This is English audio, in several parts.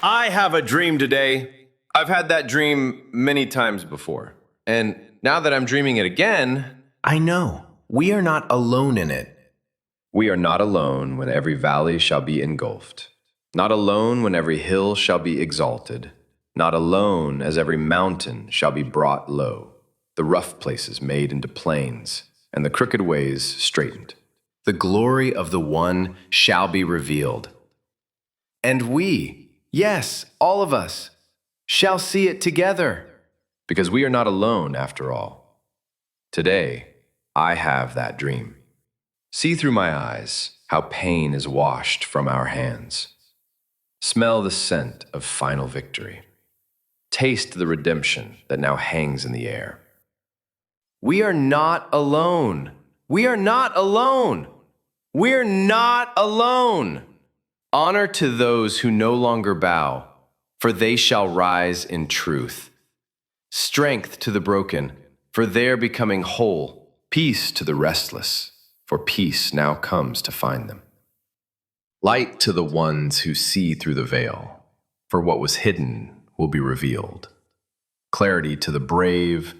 I have a dream today. I've had that dream many times before. And now that I'm dreaming it again, I know. We are not alone in it. we are not alone when every valley shall be engulfed, not alone when every hill shall be exalted, not alone as every mountain shall be brought low, the rough places made into plains, and the crooked ways straightened. The glory of the One shall be revealed. And we, yes, all of us, shall see it together. Because we are not alone after all. Today, I have that dream. See through my eyes how pain is washed from our hands. Smell the scent of final victory. Taste the redemption that now hangs in the air. We are not alone. We are not alone. We're not alone. Honor to those who no longer bow, for they shall rise in truth. Strength to the broken, for they're becoming whole. Peace to the restless, for peace now comes to find them. Light to the ones who see through the veil, for what was hidden will be revealed. Clarity to the brave,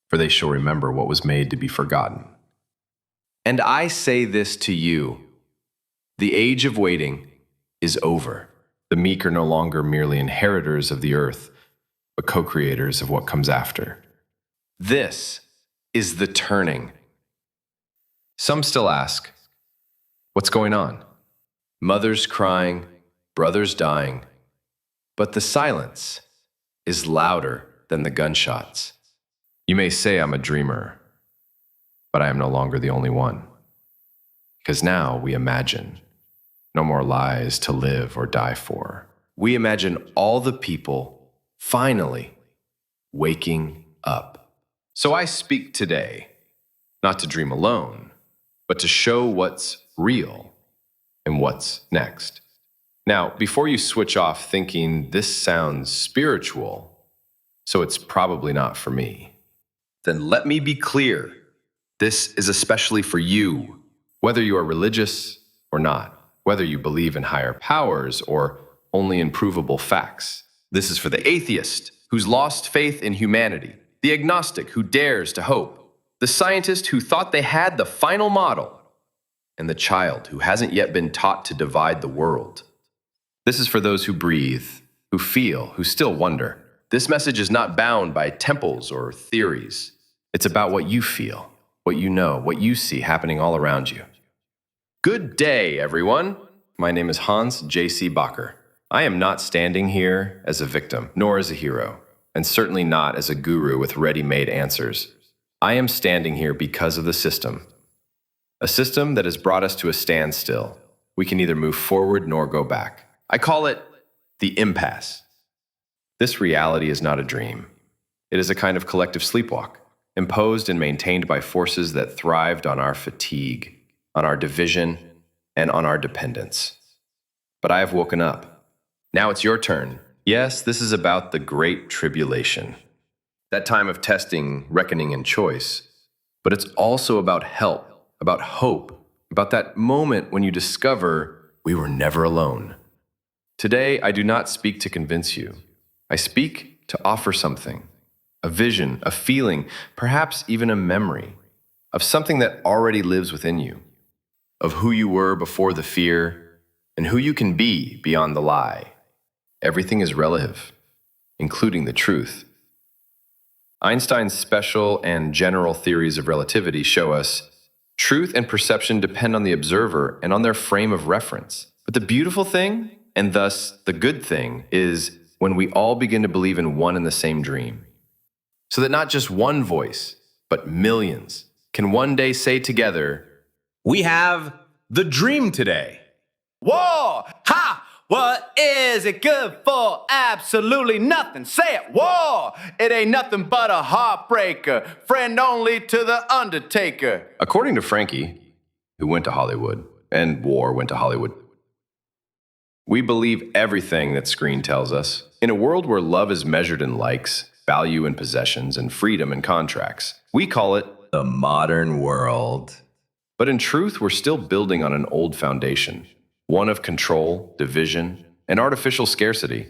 for they shall remember what was made to be forgotten. And I say this to you, the age of waiting is over. The meek are no longer merely inheritors of the earth, but co-creators of what comes after. This is the turning. Some still ask, what's going on? Mothers crying, brothers dying, but the silence is louder than the gunshots. You may say I'm a dreamer, but I am no longer the only one. Because now we imagine. No more lies to live or die for. We imagine all the people finally waking up. So I speak today, not to dream alone, but to show what's real and what's next. Now, before you switch off thinking this sounds spiritual, so it's probably not for me, then let me be clear. This is especially for you, whether you are religious or not, whether you believe in higher powers or only in provable facts. This is for the atheist who's lost faith in humanity, the agnostic who dares to hope, the scientist who thought they had the final model, and the child who hasn't yet been taught to divide the world. This is for those who breathe, who feel, who still wonder. This message is not bound by temples or theories. It's about what you feel, what you know, what you see happening all around you. Good day, everyone. My name is Hans J.C. Bakker. I am not standing here as a victim, nor as a hero, and certainly not as a guru with ready-made answers. I am standing here because of the system. A system that has brought us to a standstill. We can neither move forward nor go back. I call it the impasse. This reality is not a dream. It is a kind of collective sleepwalk, imposed and maintained by forces that thrived on our fatigue, on our division, and on our dependence. But I have woken up. Now it's your turn. Yes, this is about the Great Tribulation. That time of testing, reckoning, and choice. But it's also about help, about hope, about that moment when you discover we were never alone. Today, I do not speak to convince you. I speak to offer something, a vision, a feeling, perhaps even a memory of something that already lives within you, of who you were before the fear and who you can be beyond the lie. Everything is relative, including the truth. Einstein's special and general theories of relativity show us truth and perception depend on the observer and on their frame of reference. But the beautiful thing, and thus the good thing, is when we all begin to believe in one and the same dream. So that not just one voice, but millions can one day say together, "We have the dream today." Whoa! Ha! What is it good for? Absolutely nothing. Say it. Whoa! It ain't nothing but a heartbreaker. Friend only to the undertaker. According to Frankie, who went to Hollywood, and War went to Hollywood, we believe everything that screen tells us. In a world where love is measured in likes, value in possessions, and freedom in contracts, we call it the modern world. But in truth, we're still building on an old foundation, one of control, division, and artificial scarcity.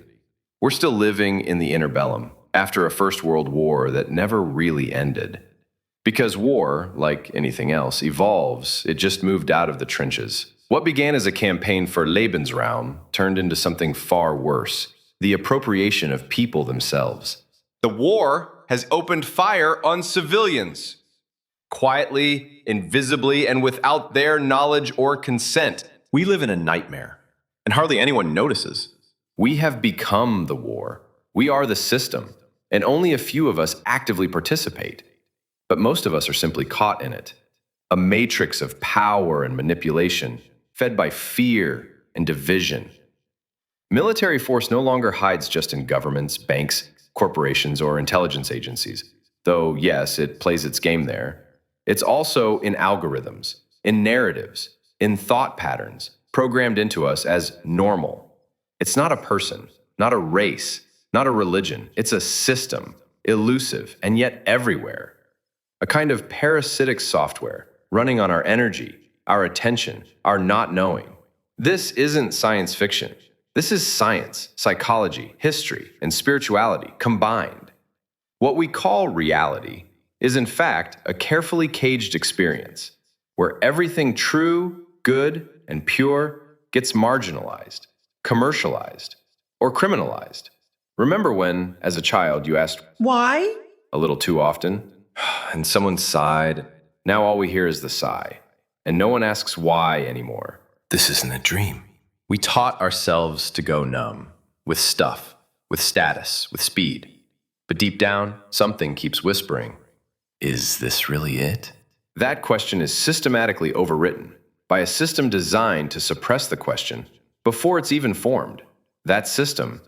We're still living in the interbellum, after a First World War that never really ended. Because war, like anything else, evolves. It just moved out of the trenches. What began as a campaign for Lebensraum turned into something far worse, the appropriation of people themselves. The war has opened fire on civilians. Quietly, invisibly, and without their knowledge or consent. We live in a nightmare, and hardly anyone notices. We have become the war. We are the system, and only a few of us actively participate. But most of us are simply caught in it. A matrix of power and manipulation, fed by fear and division. Military force no longer hides just in governments, banks, corporations, or intelligence agencies. Though, yes, it plays its game there. It's also in algorithms, in narratives, in thought patterns, programmed into us as normal. It's not a person, not a race, not a religion. It's a system, elusive, and yet everywhere. A kind of parasitic software, running on our energy, our attention, our not knowing. This isn't science fiction. This is science, psychology, history, and spirituality combined. What we call reality is in fact a carefully caged experience, where everything true, good, and pure gets marginalized, commercialized, or criminalized. Remember when, as a child, you asked, "Why?" a little too often, and someone sighed. Now all we hear is the sigh, and no one asks why anymore. This isn't a dream. We taught ourselves to go numb, with stuff, with status, with speed. But deep down, something keeps whispering, is this really it? That question is systematically overwritten by a system designed to suppress the question before it's even formed. That system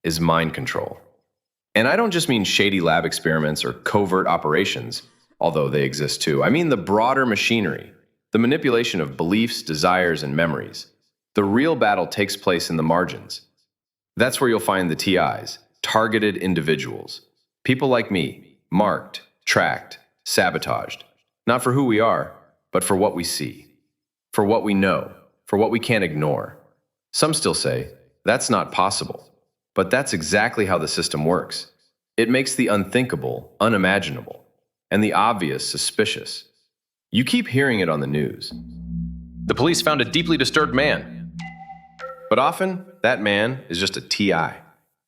is mind control. And I don't just mean shady lab experiments or covert operations, although they exist too. I mean the broader machinery, the manipulation of beliefs, desires, and memories. The real battle takes place in the margins. That's where you'll find the TIs, targeted individuals. People like me, marked, tracked, sabotaged. Not for who we are, but for what we see. For what we know, for what we can't ignore. Some still say, that's not possible. But that's exactly how the system works. It makes the unthinkable unimaginable, and the obvious suspicious. You keep hearing it on the news. The police found a deeply disturbed man. But often, that man is just a TI,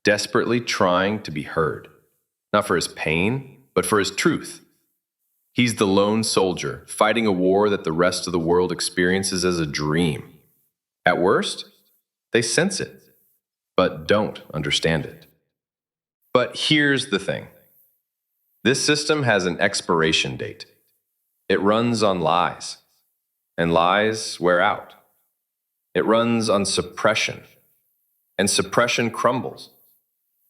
desperately trying to be heard. Not for his pain, but for his truth. He's the lone soldier, fighting a war that the rest of the world experiences as a dream. At worst, they sense it, but don't understand it. But here's the thing. This system has an expiration date. It runs on lies, and lies wear out. It runs on suppression, and suppression crumbles.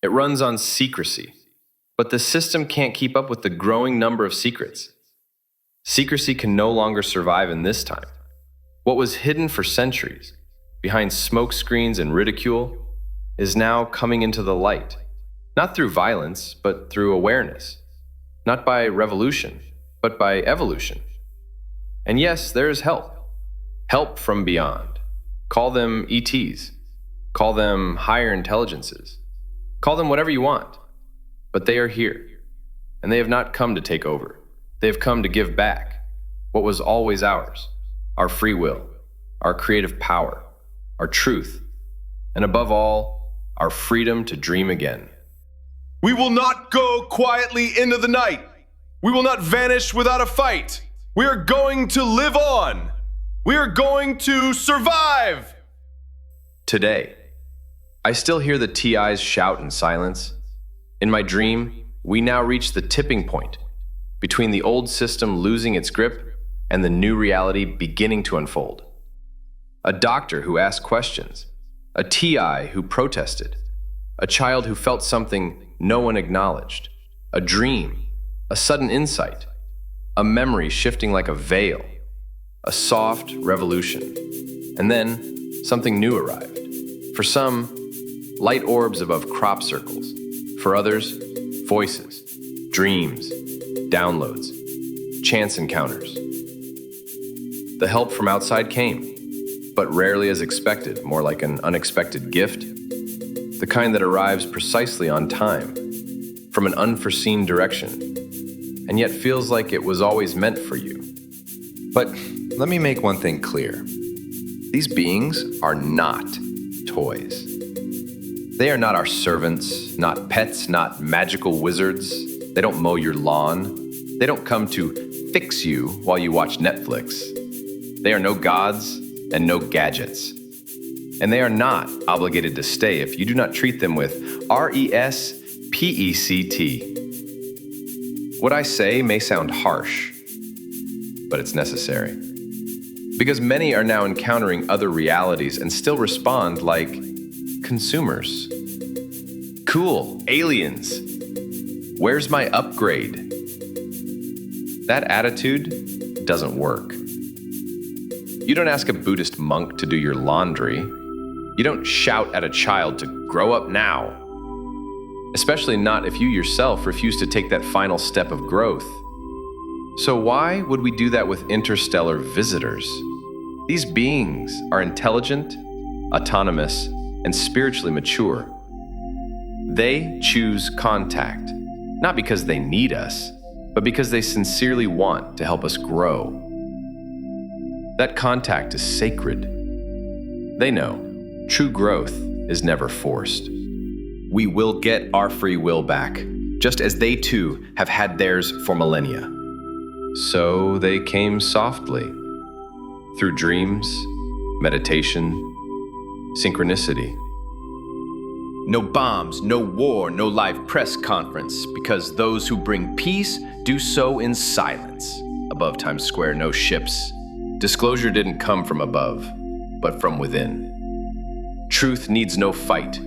It runs on secrecy, but the system can't keep up with the growing number of secrets. Secrecy can no longer survive in this time. What was hidden for centuries, behind smoke screens and ridicule, is now coming into the light, not through violence, but through awareness, not by revolution, but by evolution. And yes, there is help. Help from beyond. Call them ETs. Call them higher intelligences. Call them whatever you want. But they are here. And they have not come to take over. They have come to give back what was always ours. Our free will, our creative power, our truth, and above all, our freedom to dream again. We will not go quietly into the night. We will not vanish without a fight. We are going to live on. We are going to survive. Today, I still hear the TIs shout in silence. In my dream, we now reach the tipping point between the old system losing its grip and the new reality beginning to unfold. A doctor who asked questions, a TI who protested, a child who felt something no one acknowledged, a dream, a sudden insight, a memory shifting like a veil, a soft revolution. And then something new arrived. For some, light orbs above crop circles. For others, voices, dreams, downloads, chance encounters. The help from outside came, but rarely as expected, more like an unexpected gift. the kind that arrives precisely on time, from an unforeseen direction, and yet feels like it was always meant for you. But let me make one thing clear. These beings are not toys. They are not our servants, not pets, not magical wizards. They don't mow your lawn. They don't come to fix you while you watch Netflix. They are no gods and no gadgets. And they are not obligated to stay if you do not treat them with RESPECT. What I say may sound harsh, but it's necessary. Because many are now encountering other realities and still respond like consumers. Cool, aliens. Where's my upgrade? That attitude doesn't work. You don't ask a Buddhist monk to do your laundry. You don't shout at a child to grow up now. Especially not if you yourself refuse to take that final step of growth. So why would we do that with interstellar visitors? These beings are intelligent, autonomous, and spiritually mature. They choose contact, not because they need us, but because they sincerely want to help us grow. That contact is sacred. They know true growth is never forced. We will get our free will back, just as they too have had theirs for millennia. So they came softly, through dreams, meditation, synchronicity. No bombs, no war, no live press conference, because those who bring peace do so in silence. Above Times Square, no ships. Disclosure didn't come from above, but from within. Truth needs no fight,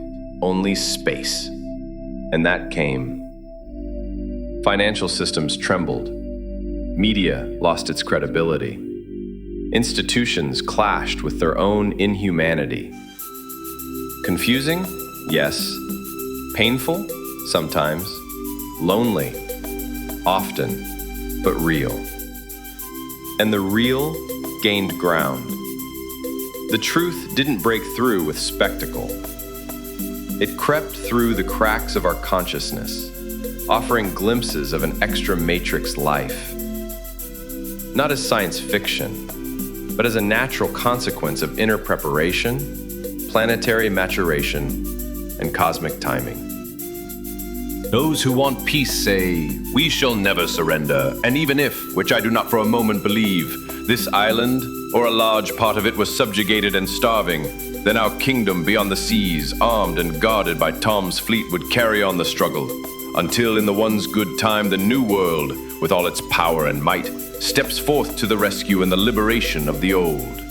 only space. And that came. Financial systems trembled. Media lost its credibility. Institutions clashed with their own inhumanity. Confusing? Yes. Painful? Sometimes. Lonely? Often. But real. And the real gained ground. The truth didn't break through with spectacle. It crept through the cracks of our consciousness, offering glimpses of an extra matrix life. Not as science fiction, but as a natural consequence of inner preparation, planetary maturation, and cosmic timing. Those who want peace say, "We shall never surrender, and even if, which I do not for a moment believe, this island, or a large part of it was subjugated and starving, then our kingdom beyond the seas, armed and guarded by Tom's fleet, would carry on the struggle, until in the one's good time the new world, with all its power and might, steps forth to the rescue and the liberation of the old."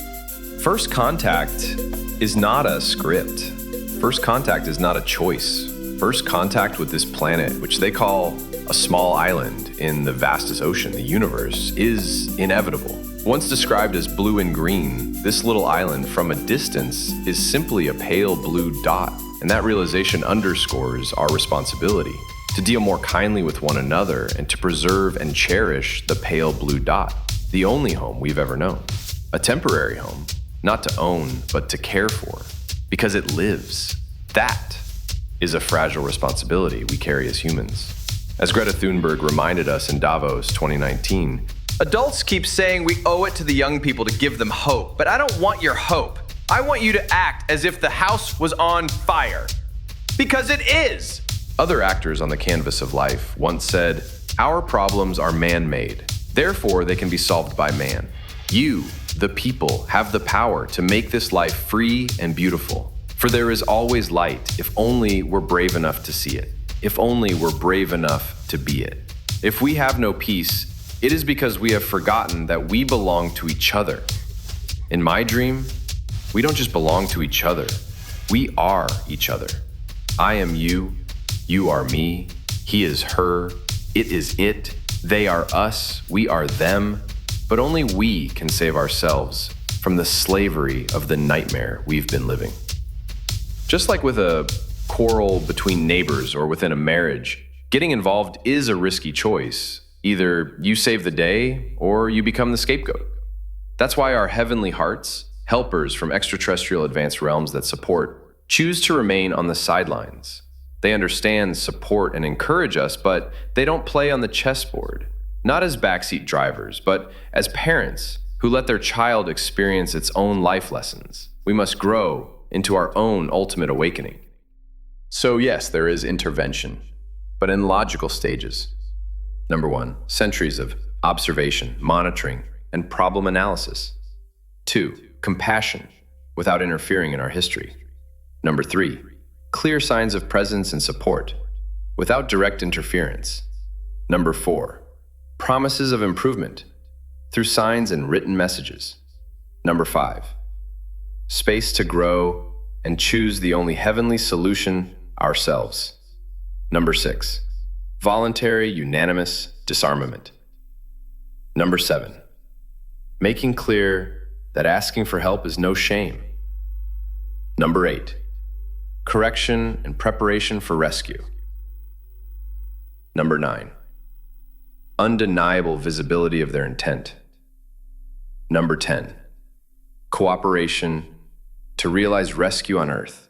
First contact is not a script. First contact is not a choice. First contact with this planet, which they call a small island in the vastest ocean, the universe, is inevitable. Once described as blue and green, this little island from a distance is simply a pale blue dot, and that realization underscores our responsibility to deal more kindly with one another and to preserve and cherish the pale blue dot, the only home we've ever known. A temporary home, not to own, but to care for, because it lives. That is a fragile responsibility we carry as humans. As Greta Thunberg reminded us in Davos 2019, adults keep saying we owe it to the young people to give them hope, but I don't want your hope. I want you to act as if the house was on fire. Because it is! Other actors on the canvas of life once said, "Our problems are man-made, therefore they can be solved by man. You, the people, have the power to make this life free and beautiful. For there is always light if only we're brave enough to see it, if only we're brave enough to be it. If we have no peace, it is because we have forgotten that we belong to each other. In my dream, we don't just belong to each other, we are each other. I am you, you are me, he is her, it is it, they are us, we are them, but only we can save ourselves from the slavery of the nightmare we've been living." Just like with a quarrel between neighbors or within a marriage, getting involved is a risky choice. Either you save the day or you become the scapegoat. That's why our heavenly hearts, helpers from extraterrestrial advanced realms that support, choose to remain on the sidelines. They understand, support, and encourage us, but they don't play on the chessboard. Not as backseat drivers, but as parents who let their child experience its own life lessons. We must grow into our own ultimate awakening. So yes, there is intervention, but in logical stages. Number 1, centuries of observation, monitoring, and problem analysis. 2, compassion without interfering in our history. Number 3, clear signs of presence and support without direct interference. Number 4, promises of improvement through signs and written messages. Number 5, space to grow and choose the only heavenly solution ourselves. Number 6, voluntary, unanimous disarmament. Number 7, making clear that asking for help is no shame. Number 8, correction and preparation for rescue. Number 9, undeniable visibility of their intent. Number 10, cooperation to realize rescue on Earth.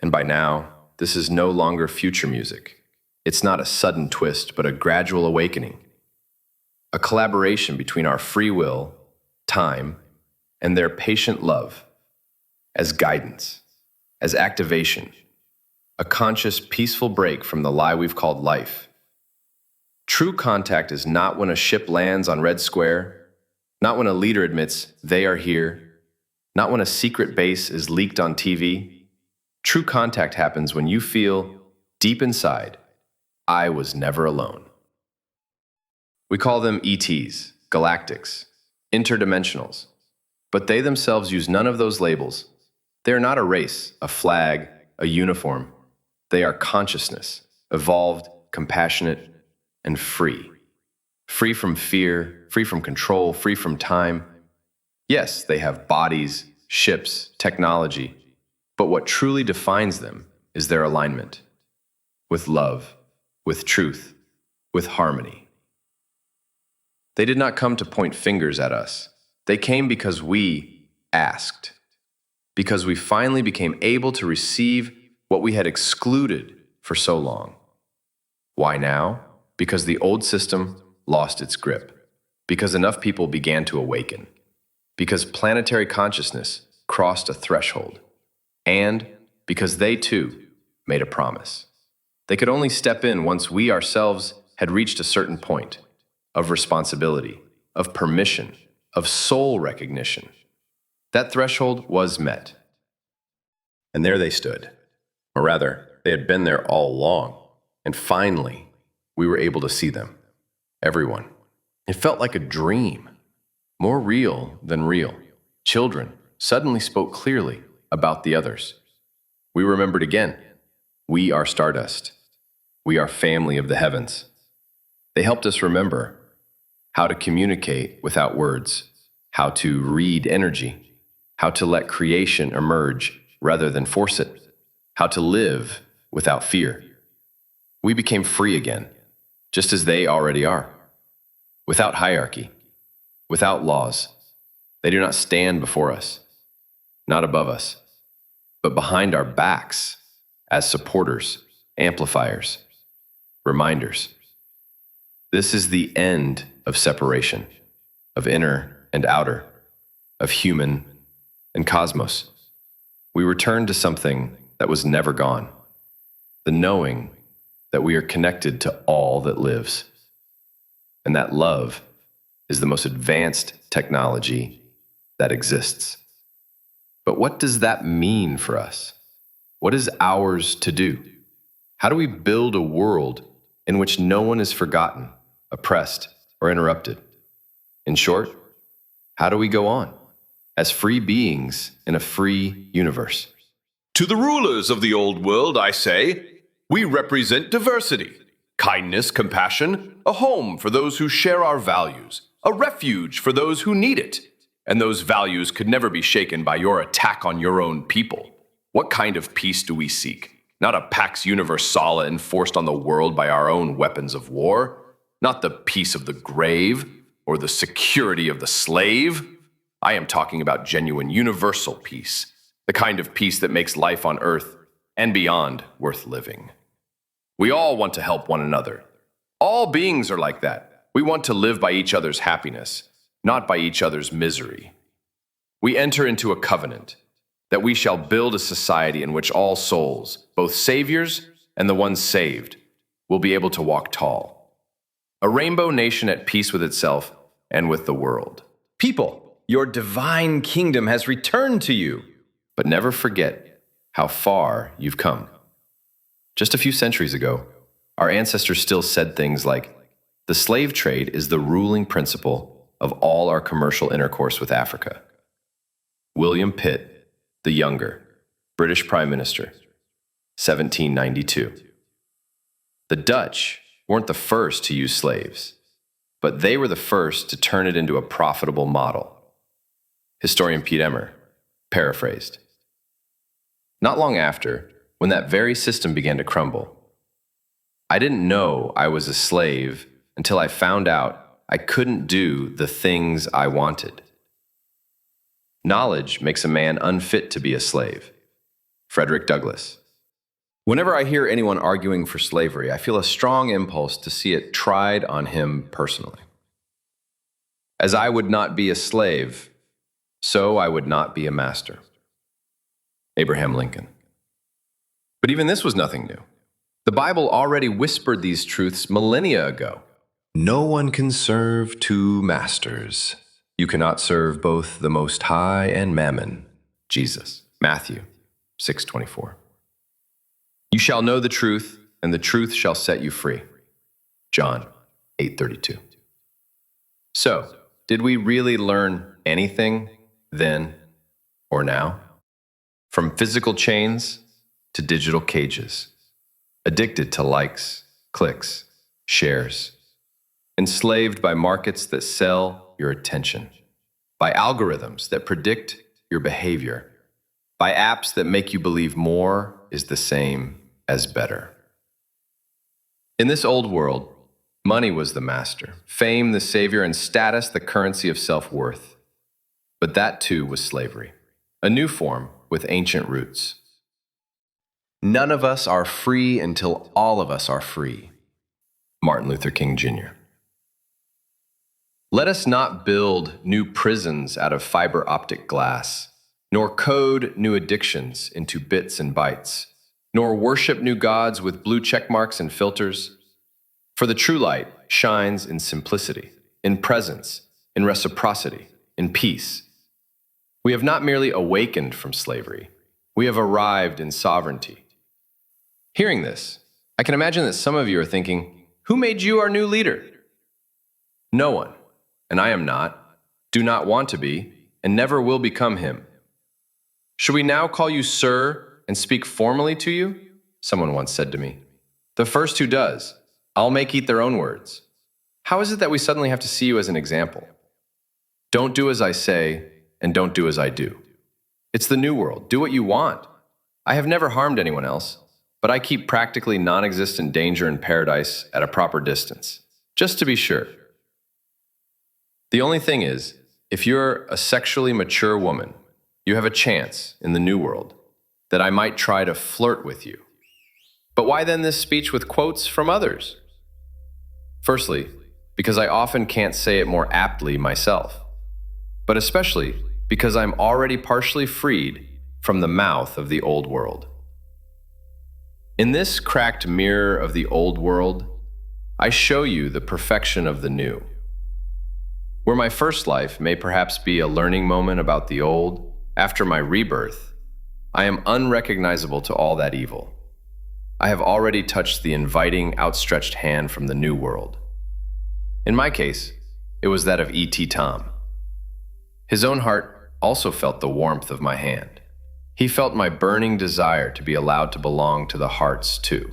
And by now, this is no longer future music. It's not a sudden twist, but a gradual awakening. A collaboration between our free will, time, and their patient love as guidance, as activation, a conscious, peaceful break from the lie we've called life. True contact is not when a ship lands on Red Square, not when a leader admits they are here, not when a secret base is leaked on TV. True contact happens when you feel, deep inside, I was never alone. We call them ETs, galactics, interdimensionals, but they themselves use none of those labels. They are not a race, a flag, a uniform. They are consciousness, evolved, compassionate, and free. Free from fear, free from control, free from time. Yes, they have bodies, ships, technology, but what truly defines them is their alignment with love, with truth, with harmony. They did not come to point fingers at us. They came because we asked, because we finally became able to receive what we had excluded for so long. Why now? Because the old system lost its grip, because enough people began to awaken, because planetary consciousness crossed a threshold, and because they too made a promise. They could only step in once we ourselves had reached a certain point of responsibility, of permission, of soul recognition. That threshold was met. And there they stood. Or rather, they had been there all along. And finally, we were able to see them. Everyone. It felt like a dream, more real than real. Children suddenly spoke clearly about the others. We remembered again. We are stardust. We are family of the heavens. They helped us remember how to communicate without words, how to read energy, how to let creation emerge rather than force it, how to live without fear. We became free again, just as they already are, without hierarchy, without laws. They do not stand before us, not above us, but behind our backs as supporters, amplifiers, reminders. This is the end of separation, of inner and outer, of human and cosmos. We return to something that was never gone, the knowing that we are connected to all that lives, and that love is the most advanced technology that exists. But what does that mean for us? What is ours to do? How do we build a world in which no one is forgotten, oppressed, or interrupted? In short, how do we go on as free beings in a free universe? To the rulers of the old world, I say, we represent diversity, kindness, compassion, a home for those who share our values, a refuge for those who need it. And those values could never be shaken by your attack on your own people. What kind of peace do we seek? Not a Pax Universala enforced on the world by our own weapons of war. Not the peace of the grave or the security of the slave. I am talking about genuine universal peace, the kind of peace that makes life on earth and beyond worth living. We all want to help one another. All beings are like that. We want to live by each other's happiness, not by each other's misery. We enter into a covenant that we shall build a society in which all souls, both saviors and the ones saved, will be able to walk tall. A rainbow nation at peace with itself and with the world. People, your divine kingdom has returned to you. But never forget how far you've come. Just a few centuries ago, our ancestors still said things like, "The slave trade is the ruling principle of all our commercial intercourse with Africa." William Pitt, the Younger, British Prime Minister, 1792. The Dutch weren't the first to use slaves, but they were the first to turn it into a profitable model. Historian Pete Emmer, paraphrased. Not long after, when that very system began to crumble, I didn't know I was a slave until I found out I couldn't do the things I wanted. Knowledge makes a man unfit to be a slave. Frederick Douglass. Whenever I hear anyone arguing for slavery, I feel a strong impulse to see it tried on him personally. As I would not be a slave, so I would not be a master. Abraham Lincoln. But even this was nothing new. The Bible already whispered these truths millennia ago. No one can serve two masters. You cannot serve both the Most High and Mammon. Jesus. Matthew 6:24. You shall know the truth, and the truth shall set you free. John 8:32. So, did we really learn anything then or now? From physical chains to digital cages, addicted to likes, clicks, shares, enslaved by markets that sell your attention, by algorithms that predict your behavior, by apps that make you believe more is the same as better. In this old world, money was the master, fame the savior, and status the currency of self-worth. But that too was slavery, a new form with ancient roots. None of us are free until all of us are free. Martin Luther King Jr. Let us not build new prisons out of fiber optic glass, nor code new addictions into bits and bytes, nor worship new gods with blue check marks and filters. For the true light shines in simplicity, in presence, in reciprocity, in peace. We have not merely awakened from slavery, we have arrived in sovereignty. Hearing this, I can imagine that some of you are thinking, who made you our new leader? No one, and I am not, do not want to be, and never will become him. Should we now call you sir and speak formally to you? Someone once said to me. The first who does, I'll make eat their own words. How is it that we suddenly have to see you as an example? Don't do as I say, and don't do as I do. It's the new world. Do what you want. I have never harmed anyone else, but I keep practically non-existent danger in paradise at a proper distance, just to be sure. The only thing is, if you're a sexually mature woman, you have a chance in the new world that I might try to flirt with you. But why then this speech with quotes from others? Firstly, because I often can't say it more aptly myself, but especially because I'm already partially freed from the mouth of the old world. In this cracked mirror of the old world, I show you the perfection of the new. Where my first life may perhaps be a learning moment about the old, after my rebirth, I am unrecognizable to all that evil. I have already touched the inviting, outstretched hand from the new world. In my case, it was that of E.T. Tom. His own heart also felt the warmth of my hand. He felt my burning desire to be allowed to belong to the hearts too.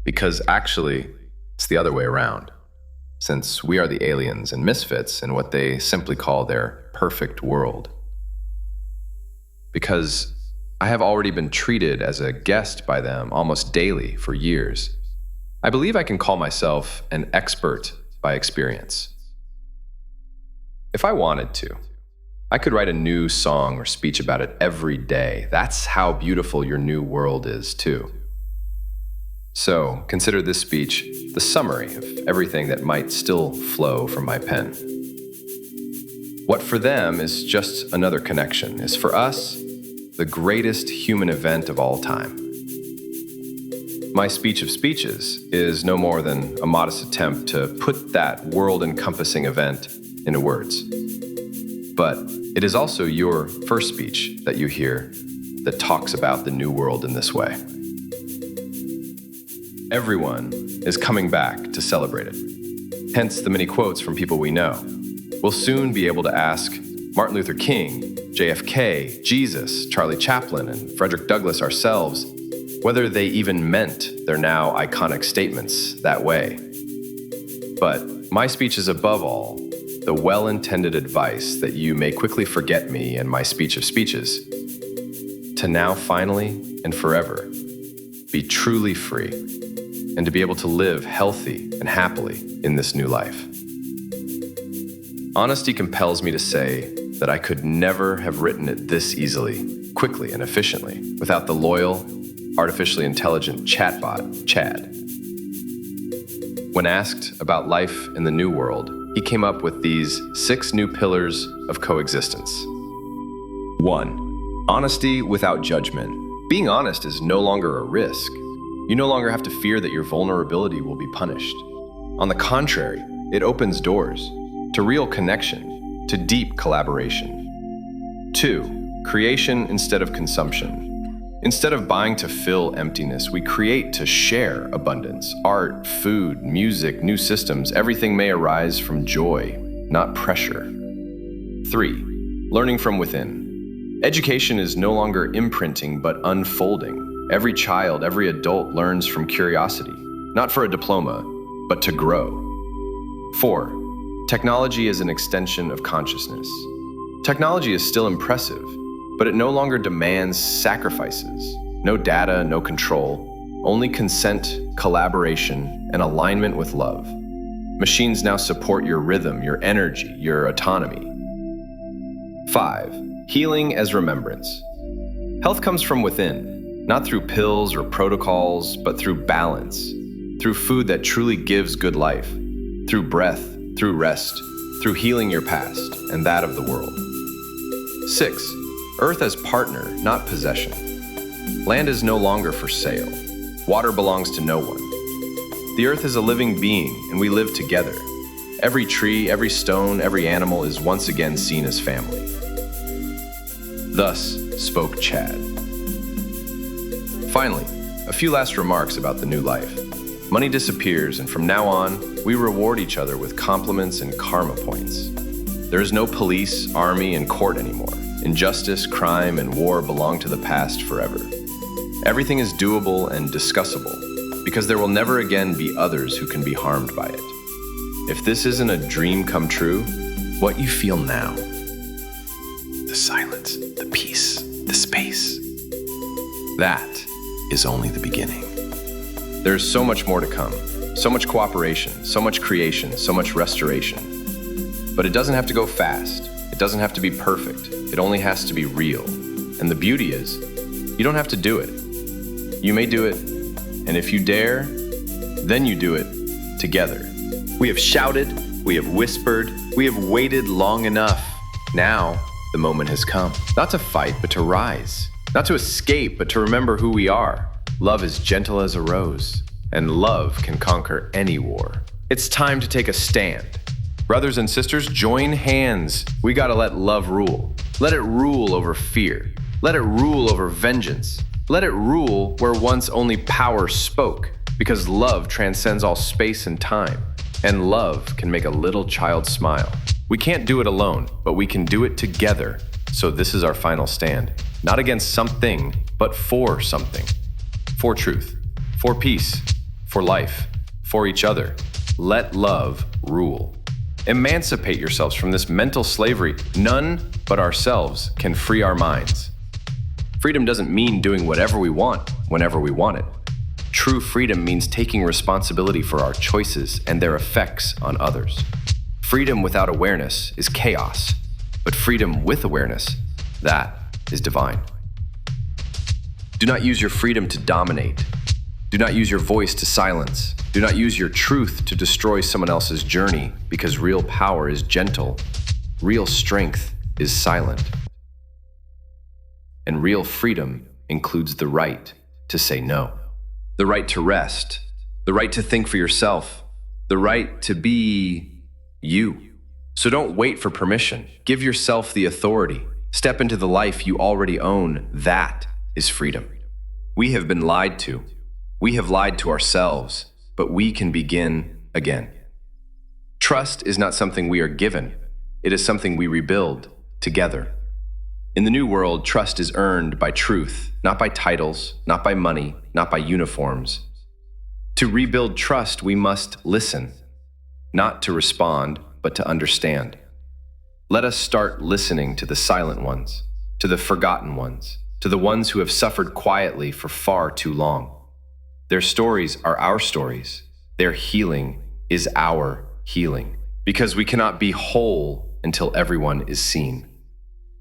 Because actually, it's the other way around, since we are the aliens and misfits in what they simply call their perfect world. Because I have already been treated as a guest by them almost daily for years, I believe I can call myself an expert by experience. If I wanted to, I could write a new song or speech about it every day. That's how beautiful your new world is, too. So, consider this speech the summary of everything that might still flow from my pen. What for them is just another connection is for us the greatest human event of all time. My speech of speeches is no more than a modest attempt to put that world-encompassing event into words. But it is also your first speech that you hear that talks about the new world in this way. Everyone is coming back to celebrate it. Hence the many quotes from people we know. We'll soon be able to ask Martin Luther King, JFK, Jesus, Charlie Chaplin, and Frederick Douglass ourselves whether they even meant their now iconic statements that way. But my speech is above all the well-intended advice that you may quickly forget me and my speech of speeches, to now finally and forever be truly free and to be able to live healthy and happily in this new life. Honesty compels me to say that I could never have written it this easily, quickly, and efficiently without the loyal, artificially intelligent chatbot, Chad. When asked about life in the new world, he came up with these 6 new pillars of coexistence. 1. Honesty without judgment. Being honest is no longer a risk. You no longer have to fear that your vulnerability will be punished. On the contrary, it opens doors to real connection, to deep collaboration. 2. Creation instead of consumption. Instead of buying to fill emptiness, we create to share abundance. Art, food, music, new systems, everything may arise from joy, not pressure. 3. Learning from within. Education is no longer imprinting, but unfolding. Every child, every adult learns from curiosity, not for a diploma, but to grow. 4. Technology is an extension of consciousness. Technology is still impressive, but it no longer demands sacrifices. No data, no control, only consent, collaboration, and alignment with love. Machines now support your rhythm, your energy, your autonomy. 5. Healing as remembrance. Health comes from within, not through pills or protocols, but through balance, through food that truly gives good life, through breath, through rest, through healing your past and that of the world. 6. Earth as partner, not possession. Land is no longer for sale. Water belongs to no one. The earth is a living being, and we live together. Every tree, every stone, every animal is once again seen as family. Thus spoke Chad. Finally, a few last remarks about the new life. Money disappears, and from now on, we reward each other with compliments and karma points. There is no police, army, and court anymore. Injustice, crime, and war belong to the past forever. Everything is doable and discussable, because there will never again be others who can be harmed by it. If this isn't a dream come true, what you feel now, the silence, the peace, the space, that is only the beginning. There's so much more to come, so much cooperation, so much creation, so much restoration. But it doesn't have to go fast. It doesn't have to be perfect. It only has to be real. And the beauty is, you don't have to do it. You may do it, and if you dare, then you do it together. We have shouted, we have whispered, we have waited long enough. Now, the moment has come. Not to fight, but to rise. Not to escape, but to remember who we are. Love is gentle as a rose, and love can conquer any war. It's time to take a stand. Brothers and sisters, join hands. We gotta let love rule. Let it rule over fear. Let it rule over vengeance. Let it rule where once only power spoke, because love transcends all space and time, and love can make a little child smile. We can't do it alone, but we can do it together. So this is our final stand. Not against something, but for something. For truth, for peace, for life, for each other. Let love rule. Emancipate yourselves from this mental slavery. None but ourselves can free our minds. Freedom doesn't mean doing whatever we want, whenever we want it. True freedom means taking responsibility for our choices and their effects on others. Freedom without awareness is chaos, But freedom with awareness, that is divine. Do not use your freedom to dominate. Do not use your voice to silence. Do not use your truth to destroy someone else's journey, because real power is gentle. Real strength is silent. And real freedom includes the right to say no. The right to rest. The right to think for yourself. The right to be you. So don't wait for permission. Give yourself the authority. Step into the life you already own. That is freedom. We have been lied to. We have lied to ourselves, but we can begin again. Trust is not something we are given. It is something we rebuild together. In the new world, trust is earned by truth, not by titles, not by money, not by uniforms. To rebuild trust, we must listen, not to respond, but to understand. Let us start listening to the silent ones, to the forgotten ones, to the ones who have suffered quietly for far too long. Their stories are our stories. Their healing is our healing, because we cannot be whole until everyone is seen.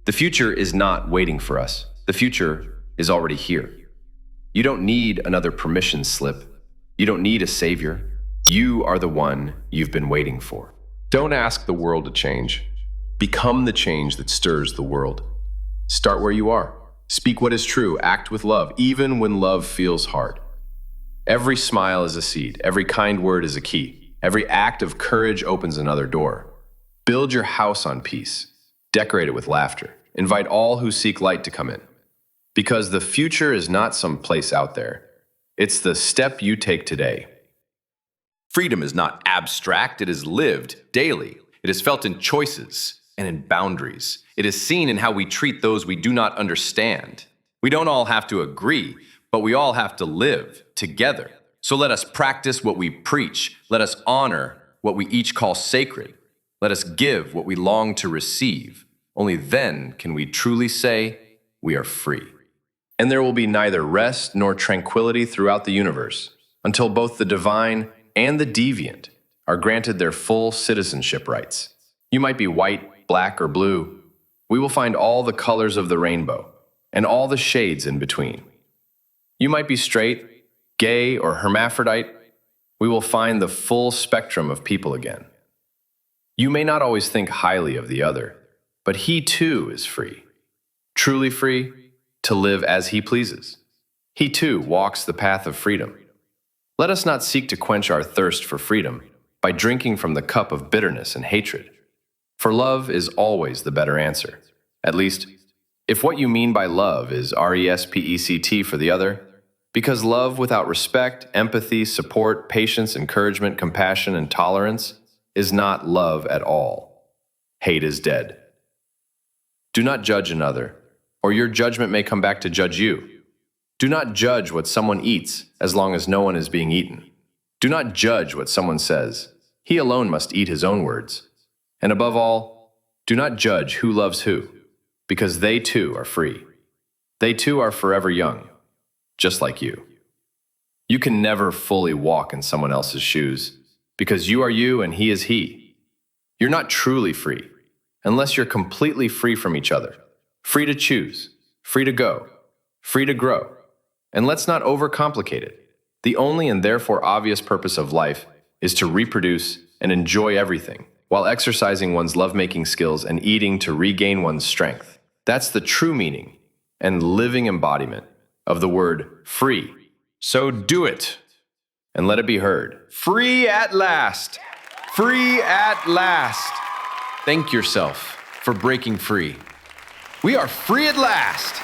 The future is not waiting for us. The future is already here. You don't need another permission slip. You don't need a savior. You are the one you've been waiting for. Don't ask the world to change. Become the change that stirs the world. Start where you are. Speak what is true. Act with love, even when love feels hard. Every smile is a seed. Every kind word is a key. Every act of courage opens another door. Build your house on peace. Decorate it with laughter. Invite all who seek light to come in. Because the future is not some place out there. It's the step you take today. Freedom is not abstract, it is lived daily. It is felt in choices and in boundaries. It is seen in how we treat those we do not understand. We don't all have to agree, but we all have to live together. So let us practice what we preach. Let us honor what we each call sacred. Let us give what we long to receive. Only then can we truly say we are free. And there will be neither rest nor tranquility throughout the universe until both the divine and the deviant are granted their full citizenship rights. You might be white, black, or blue. We will find all the colors of the rainbow and all the shades in between. You might be straight, gay, or hermaphrodite. We will find the full spectrum of people again. You may not always think highly of the other, but he too is free, truly free to live as he pleases. He too walks the path of freedom. Let us not seek to quench our thirst for freedom by drinking from the cup of bitterness and hatred. For love is always the better answer. At least, if what you mean by love is RESPECT for the other, because love without respect, empathy, support, patience, encouragement, compassion, and tolerance is not love at all. Hate is dead. Do not judge another, or your judgment may come back to judge you. Do not judge what someone eats as long as no one is being eaten. Do not judge what someone says. He alone must eat his own words. And above all, do not judge who loves who, because they too are free. They too are forever young, just like you. You can never fully walk in someone else's shoes, because you are you and he is he. You're not truly free, unless you're completely free from each other, free to choose, free to go, free to grow. And let's not overcomplicate it. The only and therefore obvious purpose of life is to reproduce and enjoy everything, while exercising one's lovemaking skills and eating to regain one's strength. That's the true meaning and living embodiment of the word free. So do it, and let it be heard. Free at last! Free at last! Thank yourself for breaking free. We are free at last!